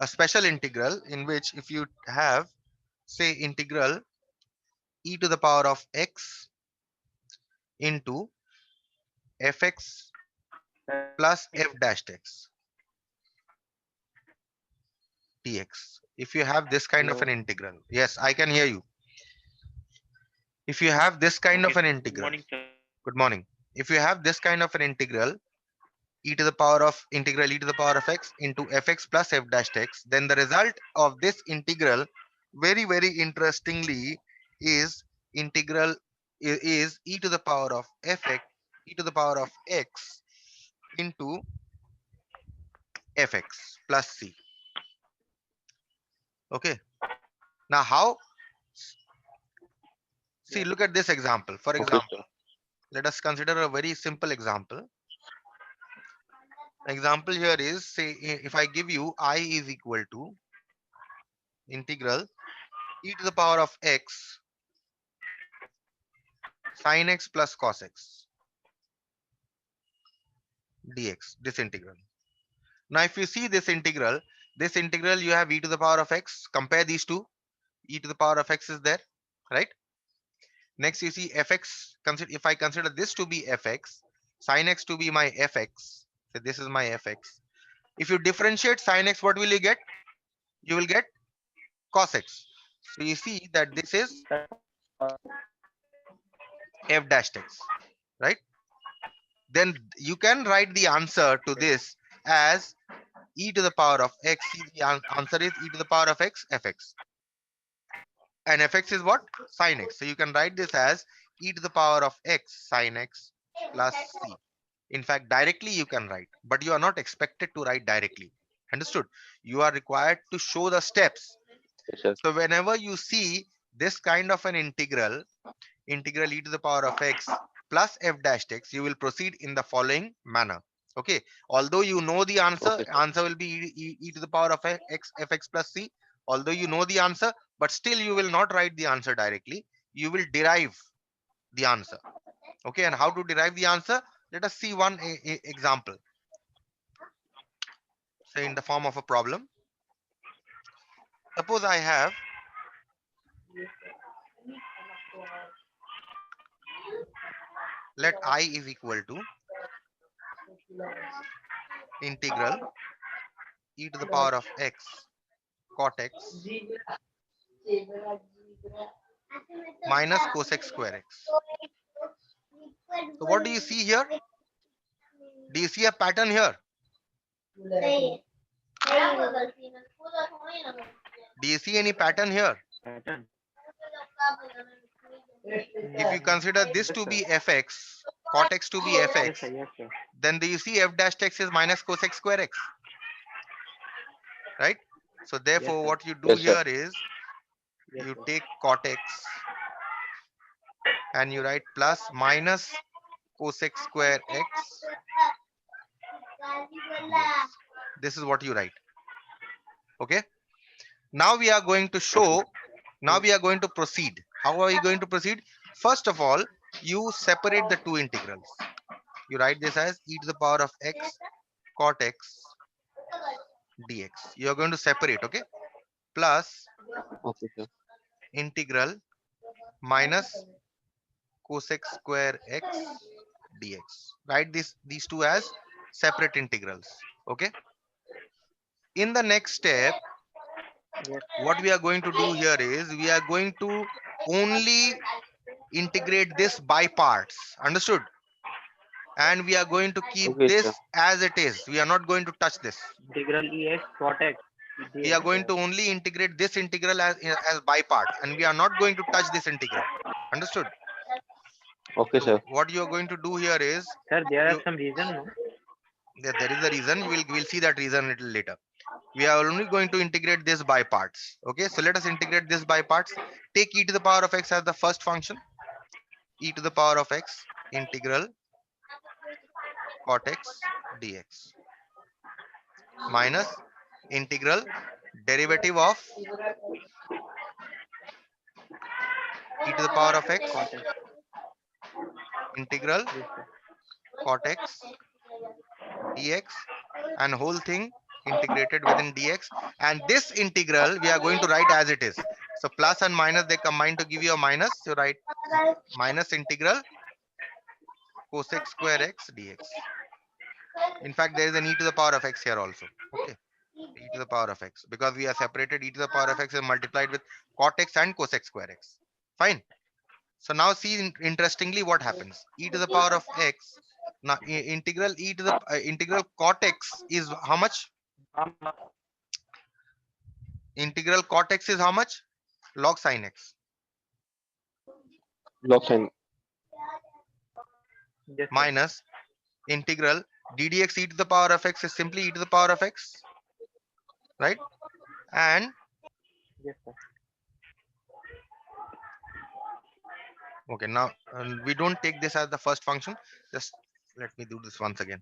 a special integral in which if you have, say, integral e to the power of x into fx plus f dash x dx. If you have this kind of an Hello. integral, yes, I can hear you. If you have this kind of Okay, an sir. Good integral, morning, sir. good morning. If you have this kind of an integral, e to the power of integral e to the power of x into fx plus f dash x, then the result of this integral, very, very interestingly, is integral is e to the power of fx e to the power of x into fx plus c. Okay. Now how? See, Yeah. look at this example. For Okay, example, sir. let us consider a very simple example. Example here is, say, if I give you I is equal to integral e to the power of x sin x plus cos x dx, this integral. Now if you see this integral you have e to the power of x, compare these two, e to the power of x is there, right? Next you see fx, consider, if I consider this to be fx, sin x to be my fx, so this is my fx. If you differentiate sin x, what will you get? You will get cos x. So you see that this is f dash x, right? Then you can write the answer to this as e to the power of x. See, the answer is e to the power of x fx, and fx is what? Sin x. So you can write this as e to the power of x sin x plus c. In fact, directly you can write, but you are not expected to write directly. Understood? You are required to show the steps. Yes, sir. So whenever you see this kind of an integral, integral e to the power of x plus f dash x, you will proceed in the following manner. Okay, although you know the answer, Okay, sir. answer will be e to the power of x fx plus c. Although you know the answer, but still you will not write the answer directly, you will derive the answer. Okay, and how to derive the answer? Let us see one example, say in the form of a problem. Suppose I have, let I is equal to integral e to the power of x cot x minus cosec square x. So what do you see here? Do you see a pattern here? Do you see any pattern here? Pattern. If you consider this Yes, to sir. be fx, cot x to be Yes, sir. fx, Yes, sir. then do you see f dash x is minus cosec square x, right? So Yes, therefore, sir. what you do Yes, sir. here is Yes, you sir. take cot x and you write plus minus cosec square x dx. This is what you write. Okay. Now we are going to Okay. show. Now we are going to proceed. How are you going to proceed? First of all, you separate the two integrals. You write this as e to the power of x cot x dx. You are going to separate, okay? Plus Okay, sir. integral minus cosec square x dx. Write these two as separate integrals. Okay. In the next step, Yes, what we are going to do here is we are going to only integrate this by parts. Understood? And we are going to keep Okay, sir. this as it is. We are not going to touch this. integral ex cot x We are dx, going sir. to only integrate this integral as by parts, and we are not going to touch this integral. Understood? Okay, So sir. what you are going to do here is Sir, there are you, some reason, no? there is a reason. We'll see that reason a little later. We are only going to integrate this by parts. Okay, so let us integrate this by parts. Take e to the power of x as the first function. E to the power of x integral cot x dx minus integral derivative of e to the power of x Cot x. integral Yes, sir. cot x dx and whole thing integrated within dx, and this integral we are going to write as it is. So plus and minus, they combine to give you a minus. You write minus integral cosec square x dx. In fact, there is an e to the power of x here also. Okay, e to the power of x, because we are separated. E to the power of x is multiplied with cot x and cosec square x. Fine. So now see, interestingly what happens. E to the power of x. Now integral e to the integral cot x is how much? Integral cot x is how much? Log sin x. Log sign. Yes, sir. Minus integral ddx e to the power of x is simply e to the power of x, right? And Yes, sir. okay, now we don't take this as the first function. Just let me do this once again.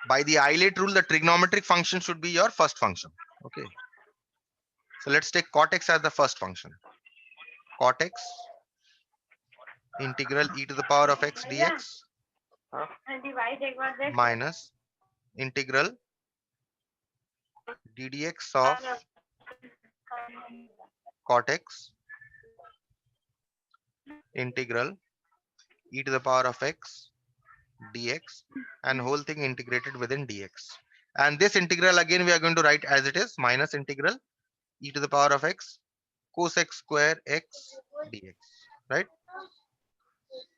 By the Eilert rule, the trigonometric function should be your first function. Okay. So let's take cot x as the first function. Cot x integral e to the power of x dx Huh? minus integral ddx of cot x integral e to the power of x dx, and whole thing integrated within dx. And this integral again we are going to write as it is, minus integral e to the power of x cosec square x dx, right?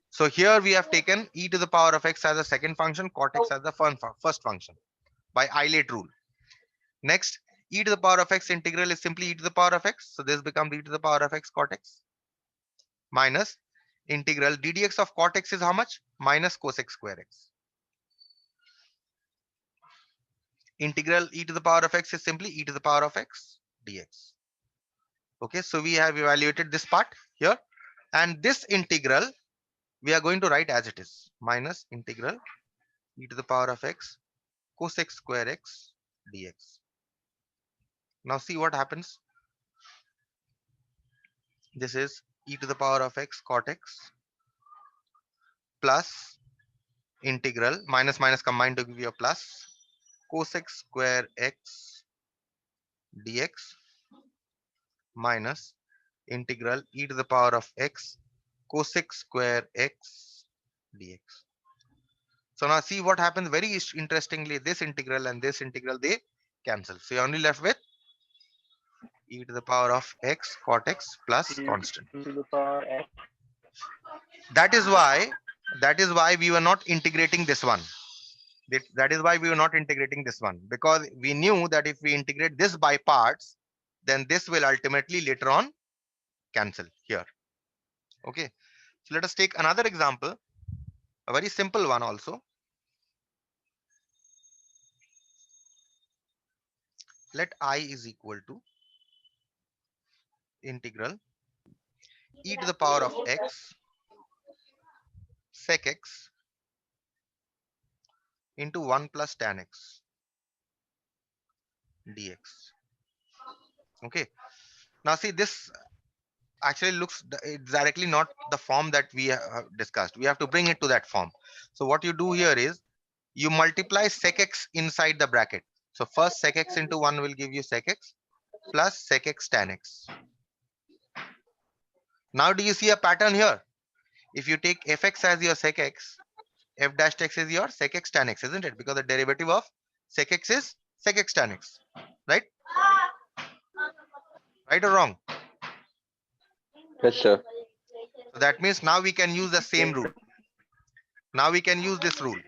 So here we have taken e to the power of x as a second function, cot x as the first function by Eilert rule. Next, e to the power of x integral is simply e to the power of x. So this becomes e to the power of x cot x minus integral ddx of cot x is how much? Minus cosec square x. Integral e to the power of x is simply e to the power of x dx. Okay, so we have evaluated this part here, and this integral we are going to write as it is, minus integral e to the power of x cosec square x dx. Now see what happens. This is e to the power of x cot x plus integral, minus minus combined to give you a plus, cosec square x dx minus integral e to the power of x cosec square x dx. So now see what happens. Very interestingly, this integral and this integral, they cancel. So you're only left with e to the power of x cot x plus E constant. to the power x. That is why we were not integrating this one. That is why we were not integrating this one, because we knew that if we integrate this by parts, then this will ultimately later on cancel here. Okay, so let us take another example, a very simple one also. Let I is equal to integral e to the power of x sec x into 1 plus tan x dx. Okay, now see, this actually looks it's directly not the form that we have discussed. We have to bring it to that form. So what you do here is you multiply sec x inside the bracket. So first sec x into 1 will give you sec x plus sec x tan x. Now do you see a pattern here? If you take fx as your sec x, f dash x is your sec x tan x, isn't it? Because the derivative of sec x is sec x tan x, right? Right or wrong? Yes, sir. So that means now we can use the same Yes, rule. sir. Now we can use this rule.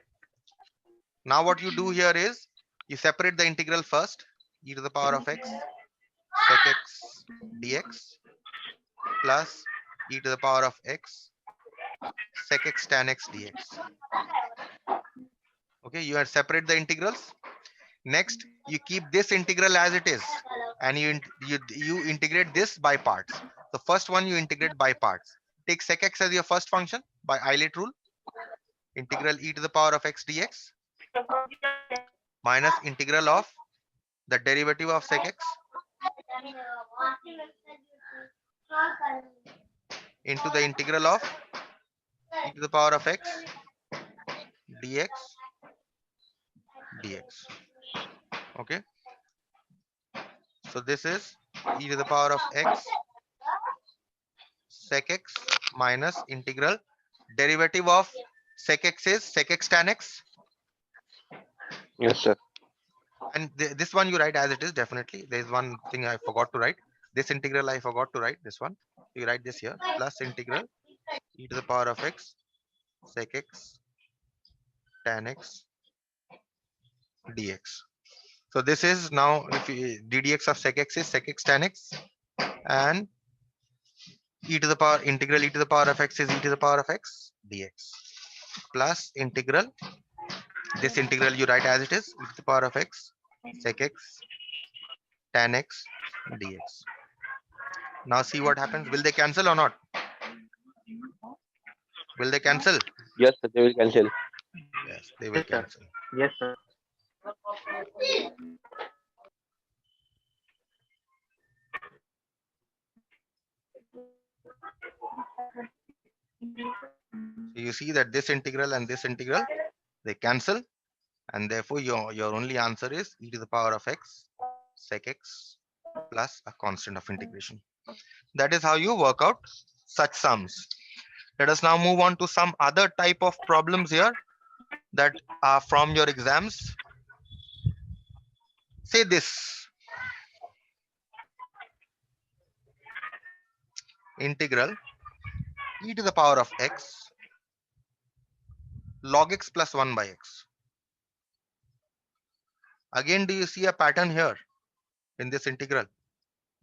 Now what you do here is you separate the integral first, e to the power of x sec x dx plus e to the power of x sec x tan x dx. Okay, you have separate the integrals. Next, you keep this integral as it is, and you integrate this by parts. The first one you integrate by parts. Take sec x as your first function by Eilert rule. Integral e to the power of x dx minus integral of the derivative of sec x into the integral of e to the power of x dx dx. Okay, so this is e to the power of x sec x minus integral derivative of sec x is sec x tan x, Yes, sir. and this one you write as it is. Definitely there is one thing I forgot to write. This integral I forgot to write this one. You write this here, plus integral e to the power of x sec x tan x dx. So this is now, if ddx of sec x is sec x tan x, and e to the power integral e to the power of x is e to the power of x dx, plus integral, this integral you write as it is, e to the power of x sec x tan x dx. Now see what happens. Will they cancel or not? Will they cancel? Yes, sir. They will cancel. Yes, they will Yes, sir. cancel. Yes, sir. So you see that this integral and this integral, they cancel, and therefore your only answer is e to the power of x sec x plus a constant of integration. That is how you work out such sums. Let us now move on to some other type of problems here that are from your exams. Say this: integral e to the power of x log x plus 1 by x. Again, do you see a pattern here in this integral?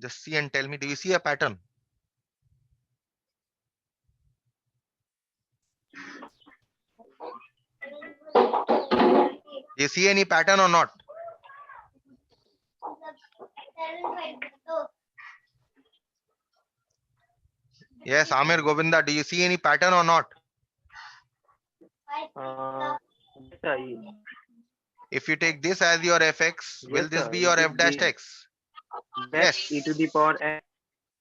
Just see and tell me, do you see a pattern? Do you see any pattern or not? Yes, Amir Govinda, do you see any pattern or not? Yes, sir. If you take this as your fx, will Yes, this sir. be It your will f dash be x? that Yes. e to the power x.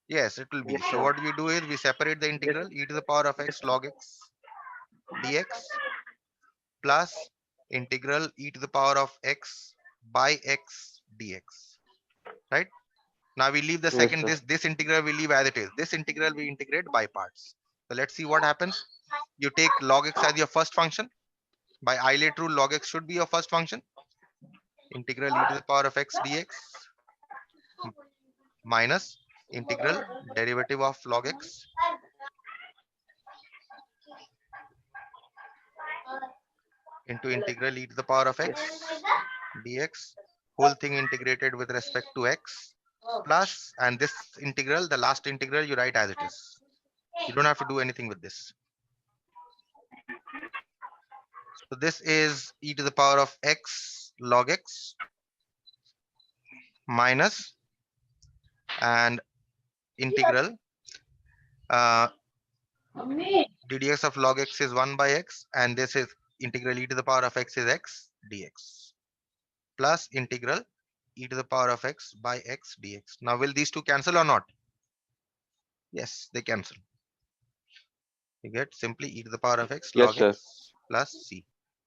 Yes, it will be. Yes, So sir. what we do is we separate the Yes, integral e to the power of yes, x sir. log x dx plus integral e to the power of x by x dx. Right? Now we leave the Yes, second, sir. this integral we leave as it is. This integral we integrate by parts. So let's see what happens. You take log x as your first function. By Eilert rule, log x should be your first function. Integral e to the power of x dx minus integral derivative of log x into integral e to the power of Yes. x dx, whole thing integrated with respect to x, plus, and this integral, the last integral, you write as it is. You don't have to do anything with this. So this is e to the power of x log x minus, and integral ddx of log x is 1 by x, and this is integral e to the power of x is x dx plus integral e to the power of x by x dx. Now will these two cancel or not? Yes, they cancel. You get simply e to the power of x Yes, log sir. x plus c.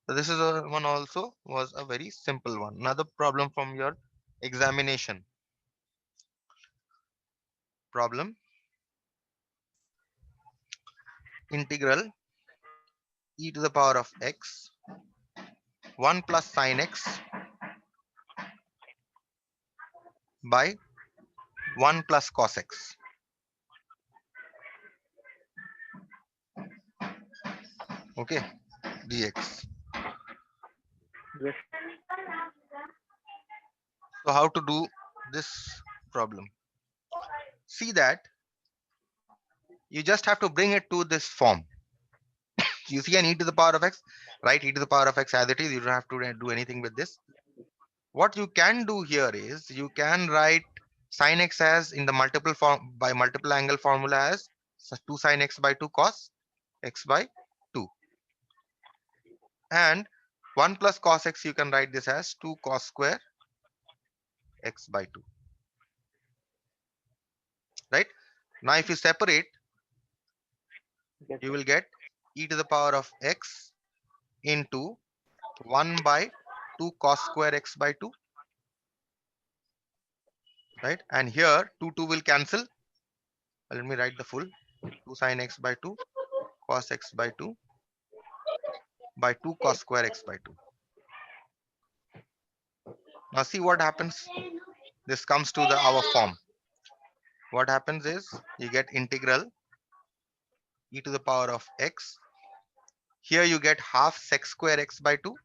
So this is a one, also was a very simple one. Another problem from your examination. Problem: integral e to the power of x 1 plus sine x by 1 plus cos x. Okay, dx. Yes. So how to do this problem? See that you just have to bring it to this form. You see an e to the power of x, write e to the power of x as it is. You don't have to do anything with this. What you can do here is you can write sin x as in the multiple form by multiple angle formula as 2 sin x by 2 cos x by 2, and 1 plus cos x you can write this as 2 cos square x by 2. Right? Now if you separate, Yes, you sir. will get e to the power of x into 1 by 2 cos square x by 2, right? And here 2 will cancel. Let me write the full 2 sin x by 2 cos x by 2 by 2 cos square x by 2. Now see what happens. This comes to the our form. What happens is you get integral e to the power of x. Here you get half sec square x by 2,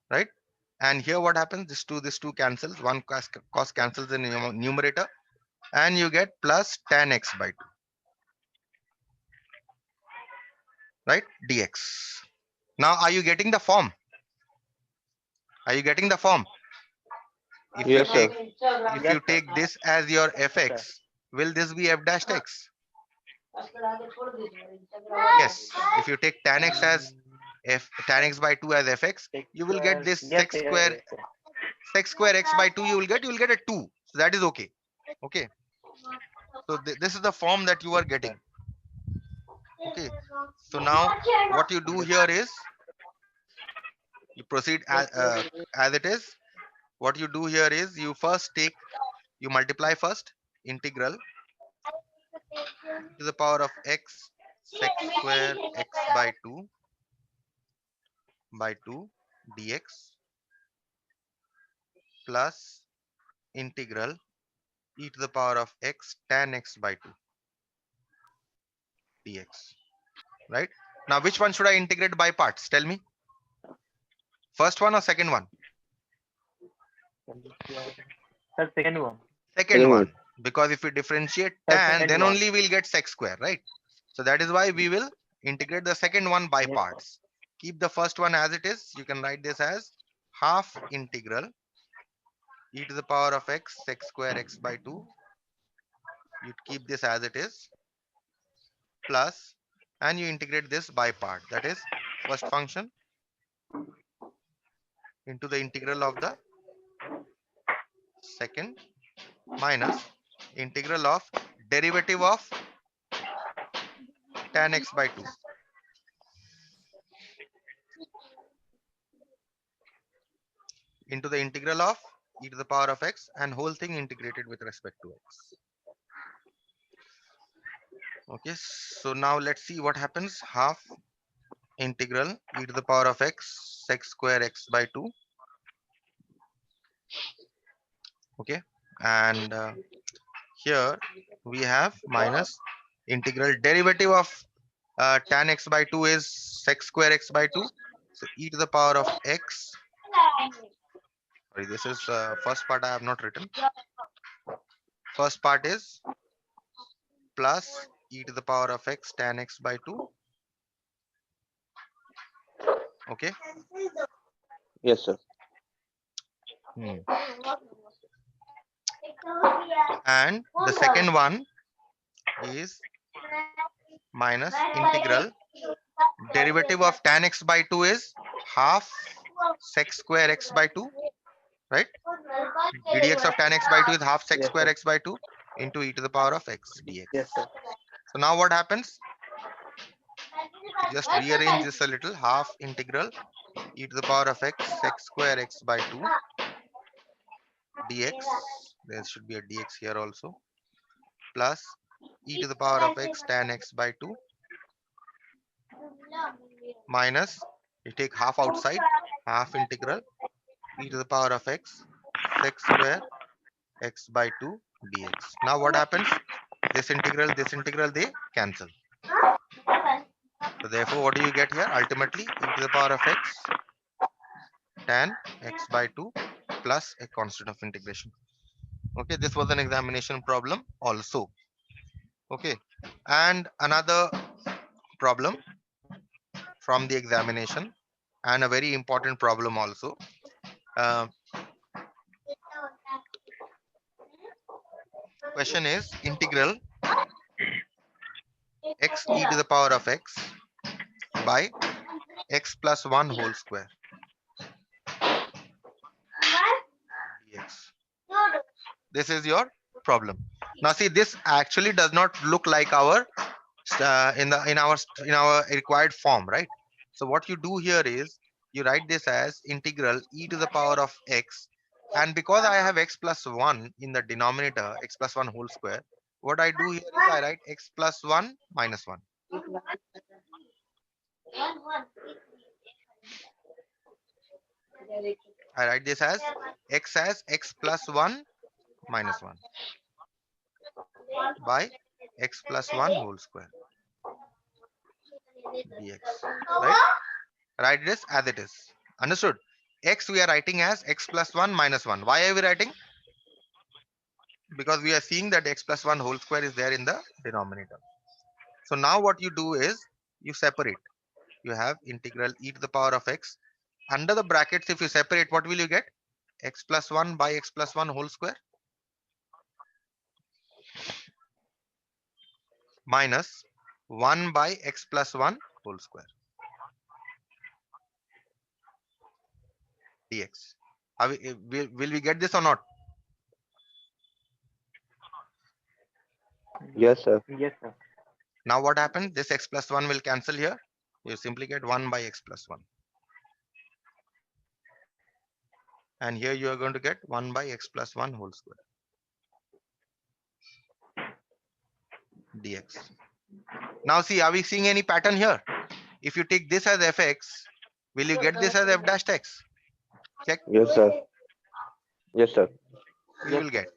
right? And here what happens? This two cancels. One cos cancels in the numerator, and you get plus tan x by 2, right? Dx. Now are you getting the form? Are you getting the form? If you Yes, sir. take Yes, sir. this as your Yes, sir. fx, will this be f dash x? Yes. If you take tan x as tan x by 2 as fx, Six you will get square. this Yes, sir. Yes, sir. sec square x by 2. You will get a 2. So that is okay. Okay. So this is the form that you are Yes, getting. sir. Okay. So now what you do here is you proceed as it is. What you do here is you multiply first integral to the power of x sec square x by 2 by 2 dx plus integral e to the power of x tan x by 2 dx. Right? Now which one should I integrate by parts? Tell me. First one or second one? Sir, second one. Second Second one. one. Because if we differentiate Sir, tan, second then one. only we'll get sec square, right? So that is why we will integrate the second one by Yes, sir. parts. Keep the first one as it is. You can write this as half integral e to the power of x sec square x by 2. You keep this as it is plus, and you integrate this by part. That is first function into the integral of the second minus integral of derivative of tan x by 2 into the integral of e to the power of x, and whole thing integrated with respect to x. Okay, so now let's see what happens. Half integral e to the power of x sec square x by 2. Okay, and here we have minus integral derivative of tan x by 2 is sec square x by 2. So e to the power of x, sorry, this is first part I have not written. First part is plus e to the power of x tan x by 2. Okay. Yes, sir. And the second one is minus integral derivative of tan x by 2 is half sec square x by 2, right? Dx of tan x by 2 is half sec Yes, square sir. x by 2 into e to the power of x dx. Yes, sir. So now what happens? You just rearrange this a little. Half integral e to the power of x sec square x by 2 dx. There should be a dx here also, plus e to the power of x tan x by 2 minus, you take half outside, half integral e to the power of x sec square x by 2 dx. Now what happens? This integral, they cancel. So therefore, what do you get here? Ultimately, e to the power of x tan x by 2 plus a constant of integration. Okay, this was an examination problem also. Okay, and another problem from the examination, and a very important problem also. Uh, Question is integral x e to the power of x by x plus 1 whole square dx. This is your problem. Now see, this actually does not look like our in our required form, right? So what you do here is you write this as integral e to the power of x, and because I have x plus 1 in the denominator, x plus 1 whole square, what I do here is I write x plus 1 minus 1. I write this as x plus 1 minus 1 by x plus 1 whole square dx. Right? Write this as it is. Understood? X we are writing as x plus 1 minus 1. Why are we writing? Because we are seeing that x plus 1 whole square is there in the denominator. So now what you do is you separate. You have integral e to the power of x. Under the brackets, if you separate, what will you get? X plus 1 by x plus 1 whole square minus 1 by x plus 1 whole square dx. Will we get this or not? Yes, sir. Yes, sir. Now what happens? This x plus 1 will cancel here. You simply get 1 by x plus 1. And here you are going to get 1 by x plus 1 whole square dx. Now see, are we seeing any pattern here? If you take this as fx, will you get this as f dash x? Check. Yes, sir. Yes, sir. You will get.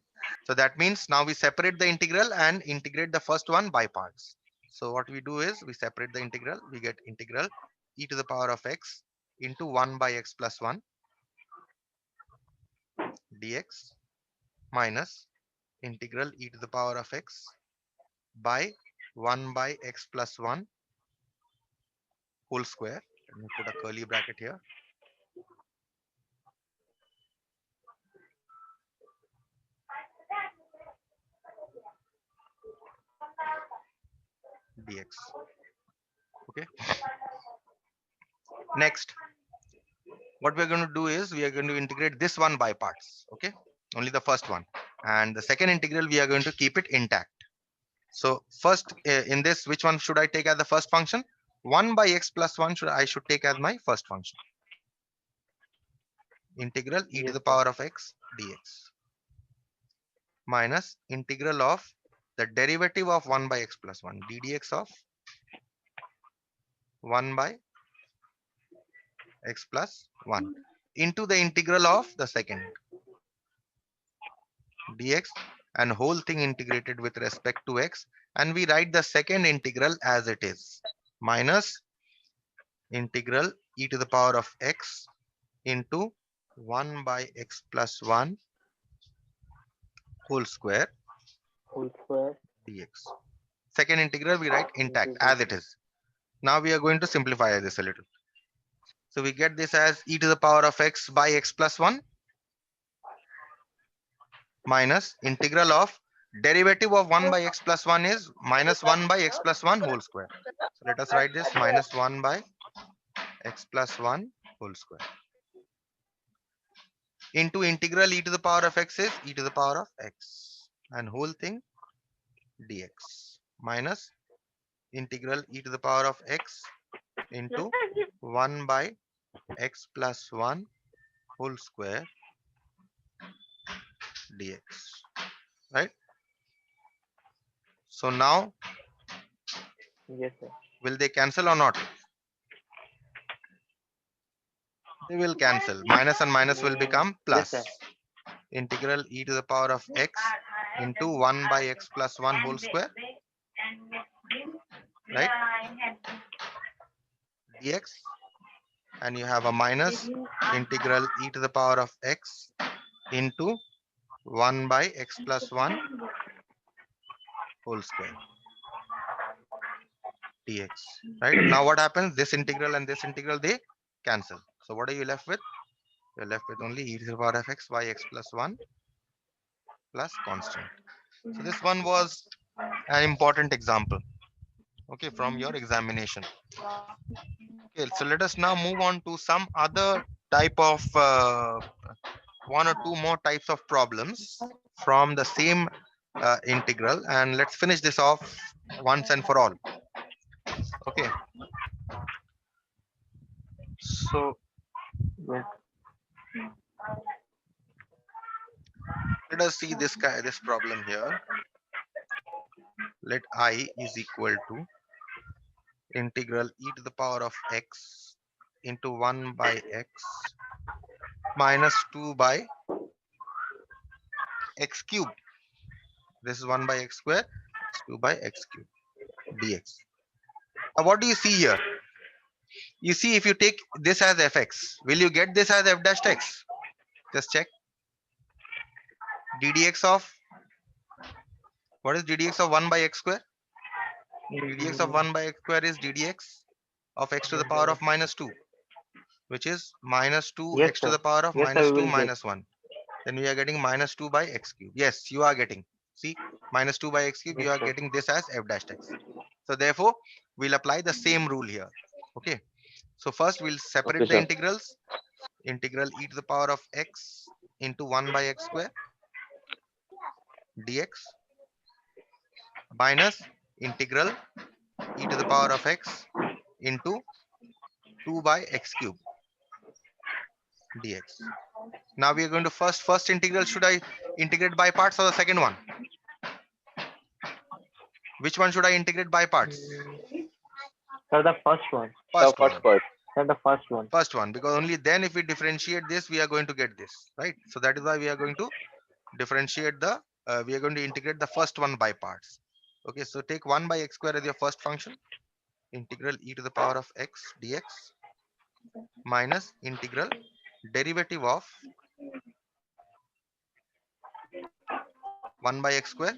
So that means now we separate the integral and integrate the first one by parts. So what we do is we separate the integral. We get integral e to the power of x into 1 by x plus 1 dx minus integral e to the power of x by 1 by x plus 1 whole square. Let me put a curly bracket here. Dx. Okay. Next, what we're going to do is we are going to integrate this one by parts. Okay. Only the first one. And the second integral, we are going to keep it intact. So first in this, which one should I take as the first function? 1 by x plus 1 I should take as my first function. Integral e to Yes, the sir. power of x dx minus integral of the derivative of 1 by x plus 1 ddx of 1 by x plus 1 into the integral of the second dx, and whole thing integrated with respect to x, and we write the second integral as it is, minus integral e to the power of x into 1 by x plus 1 whole square Whole square dx. Second integral we write intact into as it is. Now we are going to simplify this a little. So we get this as e to the power of x by x plus 1 minus integral of derivative of 1 by x plus 1 is minus 1 by x plus 1 whole square. So let us write this minus 1 by x plus 1 whole square into integral e to the power of x is e to the power of x and whole thing dx minus integral e to the power of x into 1 by x plus 1 whole square dx. Right? So now yes, sir. will they cancel or not? They will cancel. Minus and minus will become Yes, plus. sir. Integral e to the power of x into 1 by x plus 1 whole square, right? Dx, and you have a minus integral e to the power of x into 1 by x plus 1 whole square dx. Right? Now what happens? This integral and this integral, they cancel. So what are you left with? You're left with only e to the power of x by x plus 1 plus constant. So this one was an important example, okay, from your examination. Okay, so let us now move on to some other type of one or two more types of problems from the same integral, and let's finish this off once and for all. Okay, So, wait, Let us see this problem here. Let I is equal to integral e to the power of x into 1 by x minus 2 by x cube. This is 1 by x square. It's 2 by x cube dx. Now what do you see here? You see, if you take this as fx, will you get this as f dash x? Just check. ddx of, what is ddx of 1 by x square? ddx of 1 by x square is ddx of x to the power of minus 2, which is minus 2 yes, x to sir. the power of Yes, sir, minus we 2 will get. minus 1. Then we are getting minus 2 by x cube. Yes, you are getting. See, minus 2 by x cube, Yes, you are sir. getting this as f dash x. So therefore, we'll apply the same rule here. Okay. So first we'll Okay, separate the sir. integrals. Integral e to the power of x into 1 by x square dx minus integral e to the power of x into 2 by x cube dx. Now we are going to first integral. Should I integrate by parts or the second one? Which one should I integrate by parts? Sir, the first one. The First first one. part. Sir, the first one. First one, because only then if we differentiate this, we are going to get this, right? So that is why we are going to differentiate the, we are going to integrate the first one by parts. Okay, so take 1 by x square as your first function. Integral e to the power of x dx minus integral derivative of 1 by x square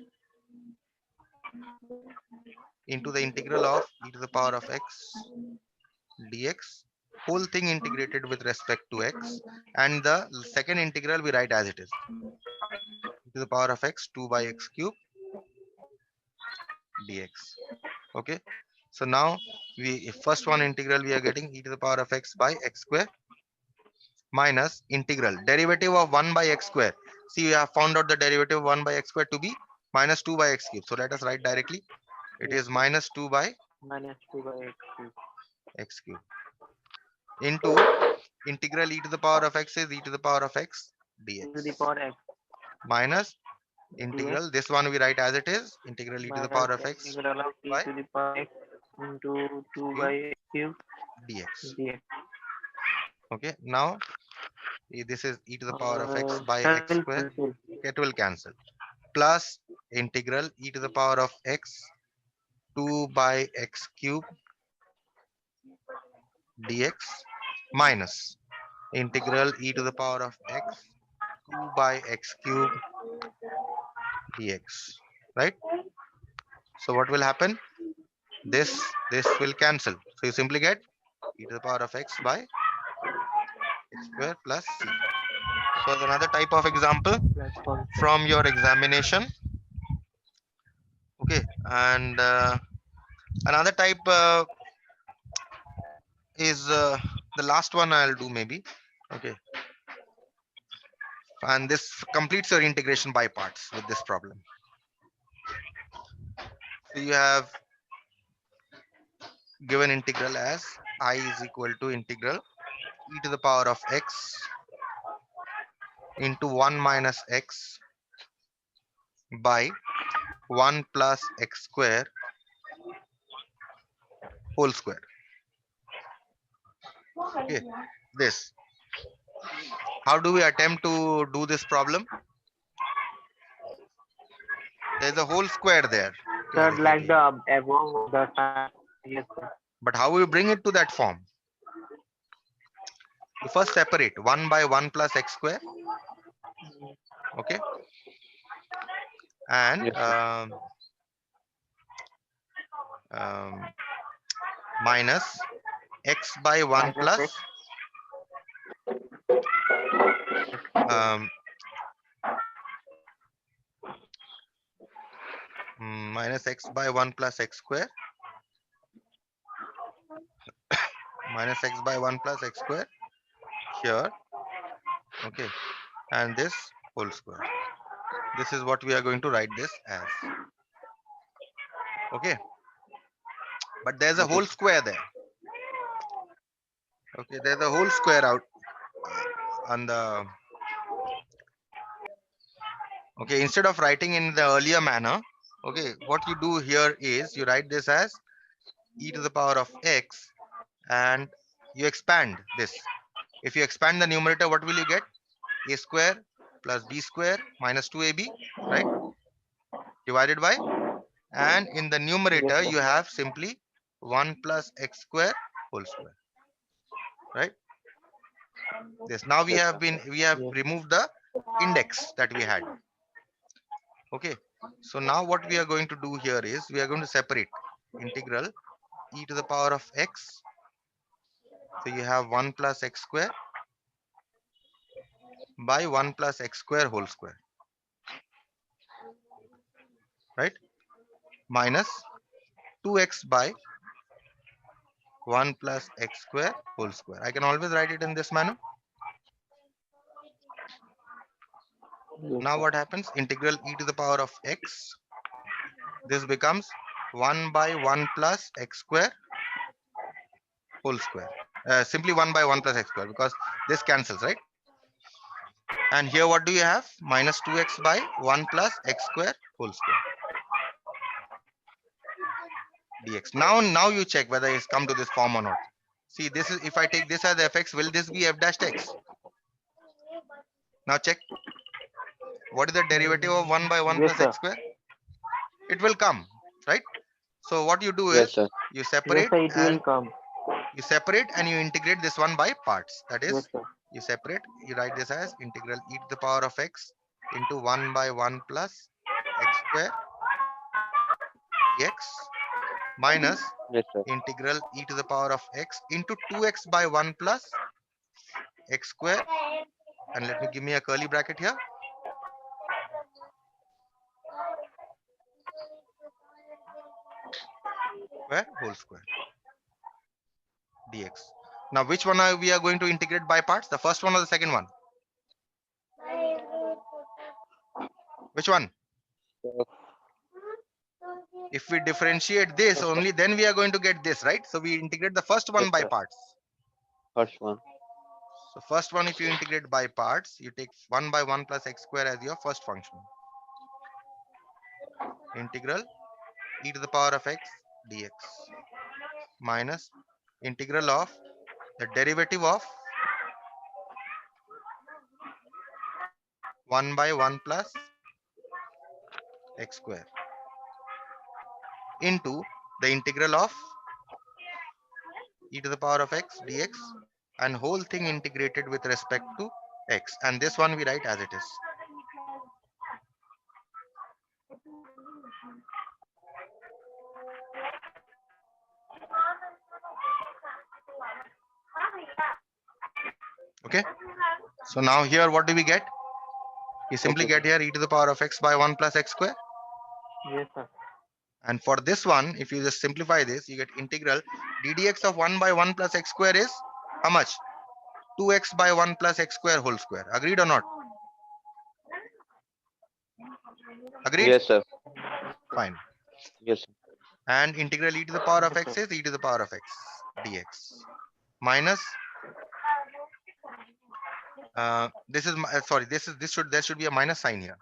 into the integral of e to the power of x dx, whole thing integrated with respect to x, and the second integral we write as it is, e to the power of x 2 by x cube dx. Okay, so now we, first one integral we are Okay. getting e to the power of x by x square minus integral derivative of 1 by x square. See, we have found out the derivative of 1 by x square to be minus 2 by x cube. So let us write directly. It Yes, is sir. minus 2 by Minus 2 by x cube. x cube into integral e to the power of x is e to the power of x E dx to the power x minus dx integral, this one we write as it is, integral e to the minus power of x integral of e by to the power x into 2 cube by x cube dx. dx. Okay, now this is e to the power of x by Sir, x will square. cancel. It will cancel. Plus integral e to the power of x 2 by x cube dx minus integral e to the power of x 2 by x cube dx, right? So what will happen? This will cancel. So you simply get e to the power of x by x square plus c. So as another type of example Plus 1, sir. from your examination. Okay, and another type is the last one I'll do maybe. Okay, and this completes your integration by parts with this problem. So you have given integral as I is equal to integral e to the power of x into 1 minus x by 1 plus x square whole square. Okay, this. How do we attempt to do this problem? There's a whole square there. Sir, like the above the sign. Yes, sir. But how we bring it to that form? You first separate 1 by 1 plus x square. Okay, and Yes, sir. um, minus x by 1 Minus plus x. um, minus x by 1 plus x square minus x by 1 plus x square here. Okay, and this whole square. This is what we are going to write this as. Okay, but there's a Okay. whole square there, Okay, there's a whole square out on the. Okay, instead of writing in the earlier manner, okay, what you do here is you write this as e to the power of x, and you expand this. If you expand the numerator, what will you get? A square plus b square minus 2ab, right? Divided by, and in the Yes, numerator sir. you have simply 1 plus x square whole square, right? This, now Yes, sir. we have Yes. removed the index that we had. Okay, so now what we are going to do here is we are going to separate integral e to the power of x. So you have 1 plus x square by 1 plus x square whole square, right? Minus 2x by 1 plus x square whole square. I can always write it in this manner. Yes, Now sir. what happens? Integral e to the power of x. This becomes 1 by 1 plus x square whole square. Simply 1 by 1 plus x square, because this cancels, right? And here what do you have? Minus 2x by 1 plus x square whole square dx. Now you check whether it's come to this form or not. See, this is, if I take this as fx, will this be f dash x? Now check, what is the derivative of 1 by 1 Yes, plus sir. x square? It will come, right? So what you do Yes, is sir. you Yes, separate sir. It will and come. you integrate this one by parts. That Yes, is, sir. you separate, you write this as integral e to the power of x into 1 by 1 plus x square dx minus Yes, sir. integral e to the power of x into 2x by 1 plus x square, and let me give me a curly bracket here, square whole square dx. Now which one are we are going to integrate by parts? The first one or the second one? Which one? So, If we differentiate this Yes, sir. only, then we are going to get this, right? So we integrate the first yes, one by sir. parts. First one. So first one, if you integrate by parts, you take 1 by 1 plus x square as your first function. Integral e to the power of x dx minus integral of the derivative of 1 by 1 plus x square into the integral of e to the power of x dx, and whole thing integrated with respect to x. And this one we write as it is. Okay. So now here what do we get? You simply Okay, sir. get here e to the power of x by 1 plus x square. Yes, sir. And for this one, if you just simplify this, you get integral ddx of 1 by 1 plus x square is how much? 2x by 1 plus x square whole square. Agreed or not? Agreed? Yes, sir. Fine. Yes, sir. And integral e to the power of Yes, x sir. is e to the power of x dx minus this is sorry, this should, there should be a minus sign here,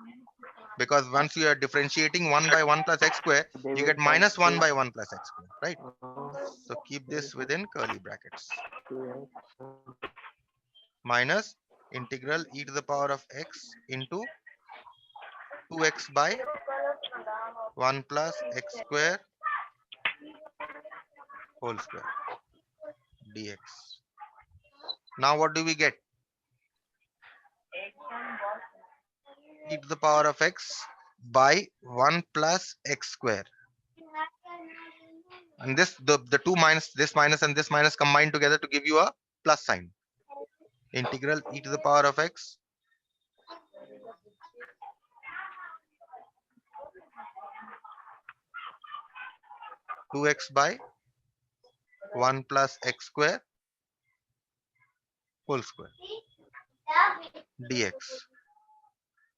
because once you are differentiating 1 by 1 plus x square, They you will get come minus 1 to by 1 plus x square, right? So keep yes, this within curly brackets. yes, Minus integral e to the power of x into 2x by 1 plus x square whole square dx. Now what do we get? E to the power of x by 1 plus x square. And this, the two minus, this minus and this minus combined together to give you a plus sign. Integral e to the power of x 2x by 1 plus x square whole square dx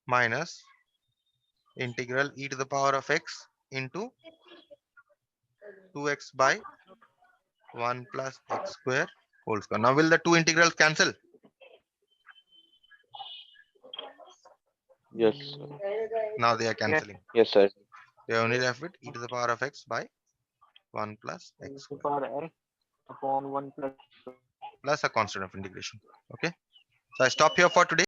minus integral e to the power of x into 2x by 1 plus x square whole square. Now will the two integrals cancel? Yes, sir. Now they are cancelling. Yes, sir. We are only left with e to the power of x by 1 plus E x to square power x upon 1 plus plus a constant of integration. Okay. So I stop here for today.